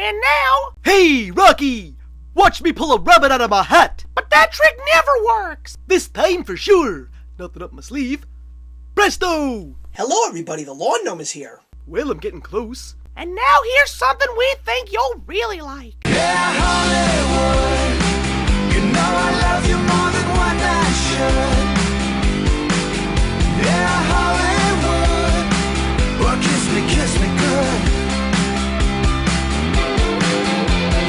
And now... Hey, Rocky! Watch me pull a rabbit out of my hat! But that trick never works! This time for sure! Nothing up my sleeve. Presto! Hello everybody, the Lawn Gnome is here. Well, I'm getting close. And now here's something we think you'll really like. Yeah, Hollywood, you know I love you more than one I should. Yeah, Hollywood, well kiss me good.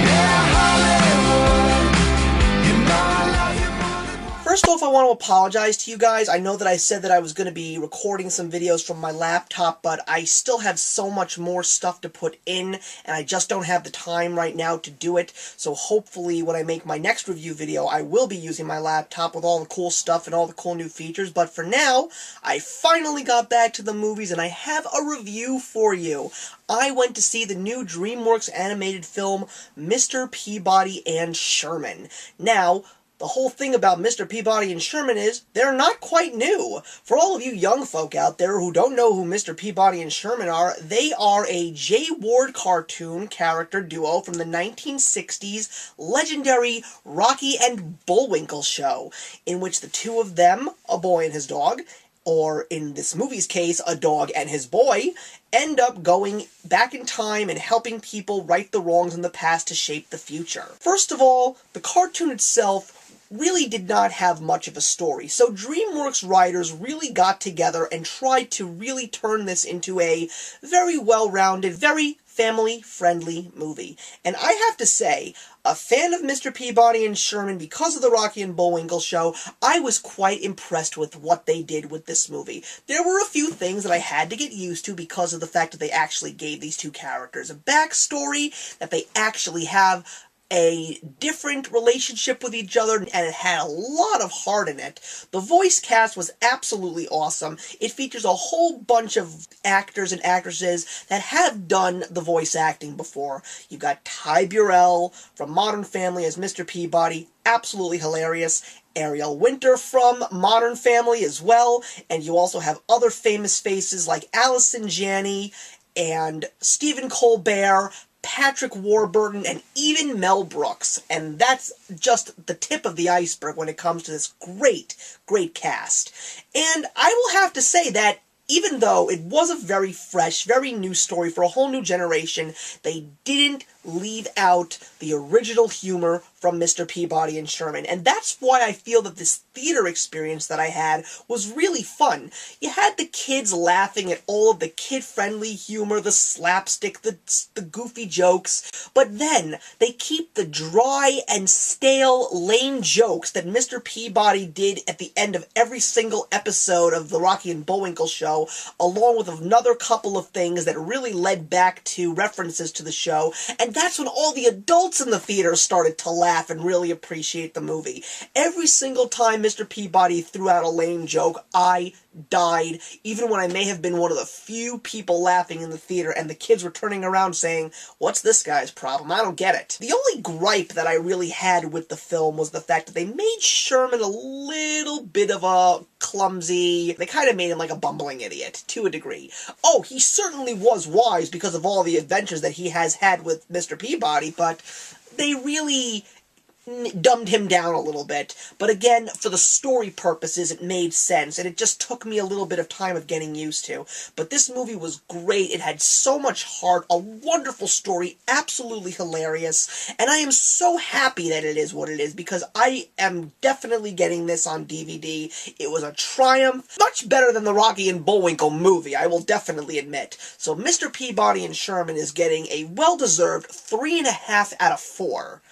Yeah, Hollywood, you know I love you more than one. First off, I want to apologize to you guys. I know that I said that I was going to be recording some videos from my laptop, but I still have so much more stuff to put in, and I just don't have the time right now to do it. So hopefully when I make my next review video, I will be using my laptop with all the cool stuff and all the cool new features. But for now, I finally got back to the movies, and I have a review for you. I went to see the new DreamWorks animated film, Mr. Peabody and Sherman. Now, the whole thing about Mr. Peabody and Sherman is, they're not quite new. For all of you young folk out there who don't know who Mr. Peabody and Sherman are, they are a Jay Ward cartoon character duo from the 1960s legendary Rocky and Bullwinkle show, in which the two of them, a boy and his dog, or in this movie's case, a dog and his boy, end up going back in time and helping people right the wrongs in the past to shape the future. First of all, the cartoon itself really did not have much of a story, so DreamWorks writers really got together and tried to really turn this into a very well-rounded, very family-friendly movie. And I have to say, a fan of Mr. Peabody and Sherman because of the Rocky and Bullwinkle show, I was quite impressed with what they did with this movie. There were a few things that I had to get used to because of the fact that they actually gave these two characters a backstory, that they actually have a different relationship with each other, and it had a lot of heart in it. The voice cast was absolutely awesome. It features a whole bunch of actors and actresses that have done the voice acting before. You've got Ty Burrell from Modern Family as Mr. Peabody, absolutely hilarious. Ariel Winter from Modern Family as well, and you also have other famous faces like Allison Janney and Stephen Colbert, Patrick Warburton, and even Mel Brooks. And that's just the tip of the iceberg when it comes to this great, great cast. And I will have to say that even though it was a very fresh, very new story for a whole new generation, they didn't leave out the original humor from Mr. Peabody and Sherman. And that's why I feel that this theater experience that I had was really fun. You had the kids laughing at all of the kid-friendly humor, the slapstick, the goofy jokes, but then they keep the dry and stale, lame jokes that Mr. Peabody did at the end of every single episode of the Rocky and Bullwinkle show, along with another couple of things that really led back to references to the show, and that's when all the adults in the theater started to laugh and really appreciate the movie. Every single time Mr. Peabody threw out a lame joke, I died, even when I may have been one of the few people laughing in the theater, and the kids were turning around saying, "What's this guy's problem? I don't get it." The only gripe that I really had with the film was the fact that they made Sherman a little bit of a clumsy, they kind of made him like a bumbling idiot, to a degree. Oh, he certainly was wise because of all the adventures that he has had with Mr. Peabody, but they really dumbed him down a little bit. But again, for the story purposes, it made sense, and it just took me a little bit of time of getting used to. But this movie was great. It had so much heart, a wonderful story, absolutely hilarious, and I am so happy that it is what it is, because I am definitely getting this on DVD. It was a triumph, much better than the Rocky and Bullwinkle movie, I will definitely admit. So Mr. Peabody and Sherman is getting a well-deserved 3.5 out of 4.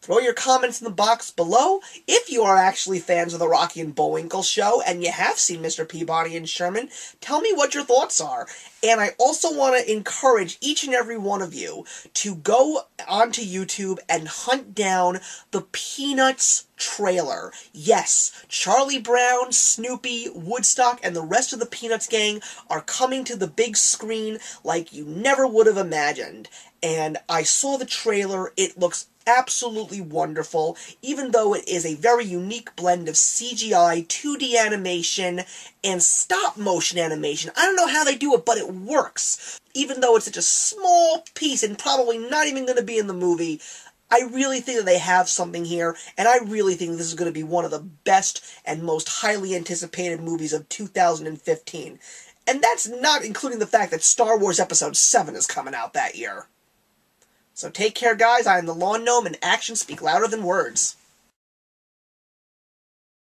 Throw your comments in the box below if you are actually fans of the Rocky and Bullwinkle show and you have seen Mr. Peabody and Sherman. Tell me what your thoughts are. And I also want to encourage each and every one of you to go onto YouTube and hunt down the Peanuts trailer. Yes, Charlie Brown, Snoopy, Woodstock, and the rest of the Peanuts gang are coming to the big screen like you never would have imagined. And I saw the trailer. It looks absolutely wonderful, even though it is a very unique blend of CGI, 2D animation, and stop motion animation. I don't know how they do it, but it works. Even though it's such a small piece and probably not even going to be in the movie, I really think that they have something here, and I really think this is going to be one of the best and most highly anticipated movies of 2015. And that's not including the fact that Star Wars Episode 7 is coming out that year. So take care, guys. I am the Lawn Gnome, and actions speak louder than words.